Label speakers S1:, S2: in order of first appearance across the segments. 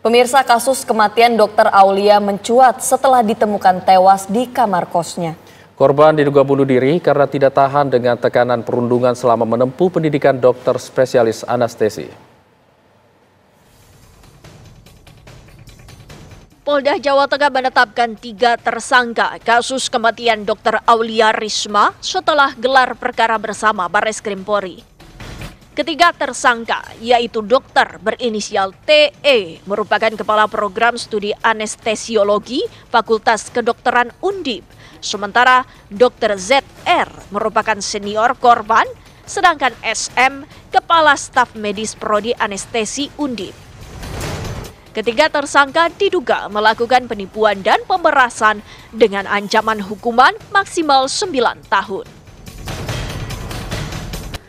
S1: Pemirsa, kasus kematian Dr. Aulia mencuat setelah ditemukan tewas di kamar kosnya.
S2: Korban diduga bunuh diri karena tidak tahan dengan tekanan perundungan selama menempuh pendidikan dokter spesialis anestesi.
S3: Polda Jawa Tengah menetapkan 3 tersangka kasus kematian Dr. Aulia Risma setelah gelar perkara bersama Barreskrim Polri. Ketiga tersangka, yaitu dokter berinisial TE, merupakan Kepala Program Studi Anestesiologi Fakultas Kedokteran Undip. Sementara Dr. ZR merupakan senior korban, sedangkan SM Kepala Staf Medis Prodi Anestesi Undip. Ketiga tersangka diduga melakukan penipuan dan pemerasan dengan ancaman hukuman maksimal 9 tahun.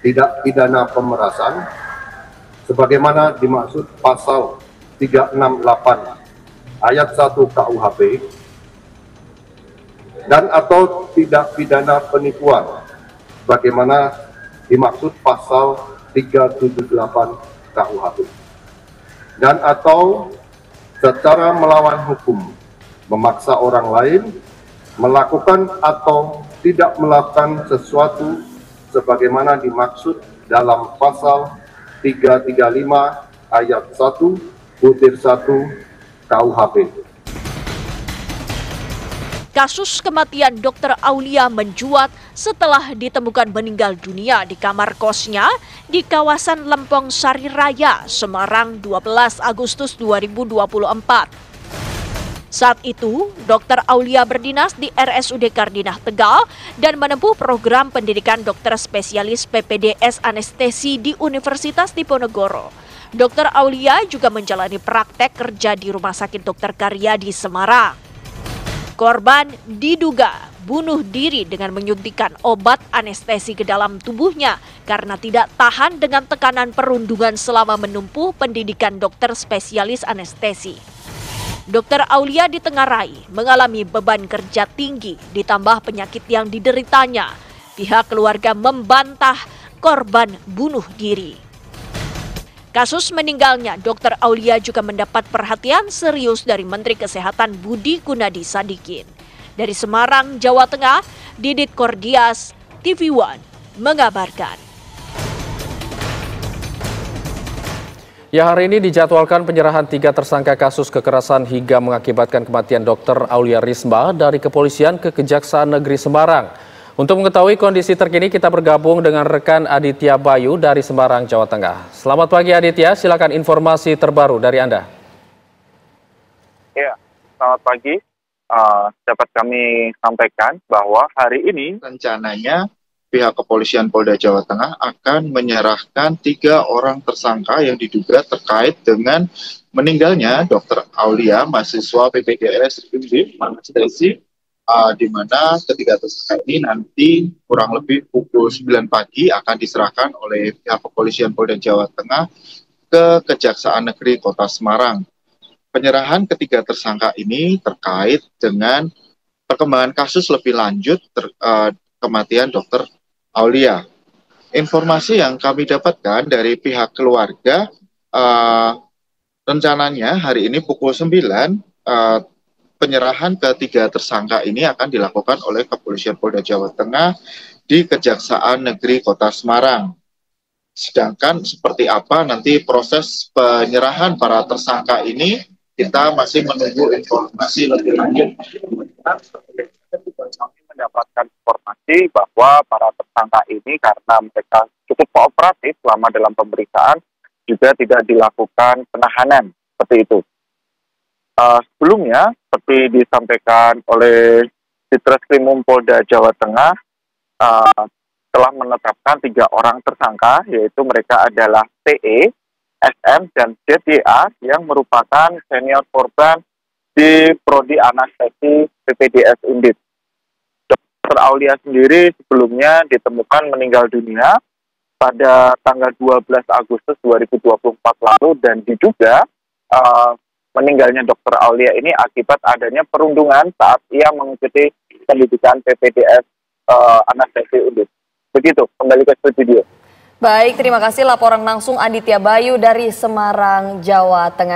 S4: Tidak pidana pemerasan sebagaimana dimaksud pasal 368 ayat 1 KUHP dan atau tidak pidana penipuan sebagaimana dimaksud pasal 378 KUHP dan atau secara melawan hukum memaksa orang lain melakukan atau tidak melakukan sesuatu sebagaimana dimaksud dalam pasal 335 ayat 1/1 KUHP.
S3: Kasus kematian Dr. Aulia mencuat setelah ditemukan meninggal dunia di kamar kosnya di kawasan Lempong Sari Raya, Semarang 12 Agustus 2024. Saat itu, Dr. Aulia berdinas di RSUD Kardinah Tegal dan menempuh program pendidikan dokter spesialis PPDS anestesi di Universitas Diponegoro. Dr. Aulia juga menjalani praktek kerja di Rumah Sakit Dr. Karya di Semarang. Korban diduga bunuh diri dengan menyuntikkan obat anestesi ke dalam tubuhnya karena tidak tahan dengan tekanan perundungan selama menempuh pendidikan dokter spesialis anestesi. Dr. Aulia ditengarai mengalami beban kerja tinggi ditambah penyakit yang dideritanya. Pihak keluarga membantah korban bunuh diri. Kasus meninggalnya Dr. Aulia juga mendapat perhatian serius dari Menteri Kesehatan Budi Gunadi Sadikin. Dari Semarang, Jawa Tengah, Didit Kordias, TV One mengabarkan.
S2: Ya, hari ini dijadwalkan penyerahan 3 tersangka kasus kekerasan hingga mengakibatkan kematian Dr. Aulia Risma dari Kepolisian ke Kejaksaan Negeri Semarang. Untuk mengetahui kondisi terkini, kita bergabung dengan rekan Aditya Bayu dari Semarang, Jawa Tengah. Selamat pagi Aditya, silakan informasi terbaru dari Anda.
S5: Ya, selamat pagi. Dapat kami sampaikan bahwa hari ini rencananya pihak Kepolisian Polda Jawa Tengah akan menyerahkan 3 orang tersangka yang diduga terkait dengan meninggalnya Dr. Aulia, mahasiswa PPDS Undip Anestesi, di mana ketiga tersangka ini nanti kurang lebih pukul 9 pagi akan diserahkan oleh pihak Kepolisian Polda Jawa Tengah ke Kejaksaan Negeri Kota Semarang. Penyerahan ketiga tersangka ini terkait dengan perkembangan kasus lebih lanjut kematian Dr. Aulia. Informasi yang kami dapatkan dari pihak keluarga, rencananya hari ini pukul 9, penyerahan ketiga tersangka ini akan dilakukan oleh Kepolisian Polda Jawa Tengah di Kejaksaan Negeri Kota Semarang. Sedangkan seperti apa nanti proses penyerahan para tersangka ini, kita masih menunggu informasi lebih lanjut. Kami mendapatkan informasi bahwa para tersangka ini karena mereka cukup kooperatif selama dalam pemeriksaan juga tidak dilakukan penahanan seperti itu. Sebelumnya, seperti disampaikan oleh Ditreskrimum Polda Jawa Tengah, telah menetapkan 3 orang tersangka, yaitu mereka adalah TE, SM, dan ZYA yang merupakan senior korban di Prodi Anestesi PPDS Undip. Dr. Aulia sendiri sebelumnya ditemukan meninggal dunia pada tanggal 12 Agustus 2024 lalu dan diduga meninggalnya Dr. Aulia ini akibat adanya perundungan saat ia mengikuti pendidikan PPDS Anestesi Undip. Begitu, kembali ke studio.
S1: Baik, terima kasih laporan langsung Aditya Bayu dari Semarang, Jawa Tengah.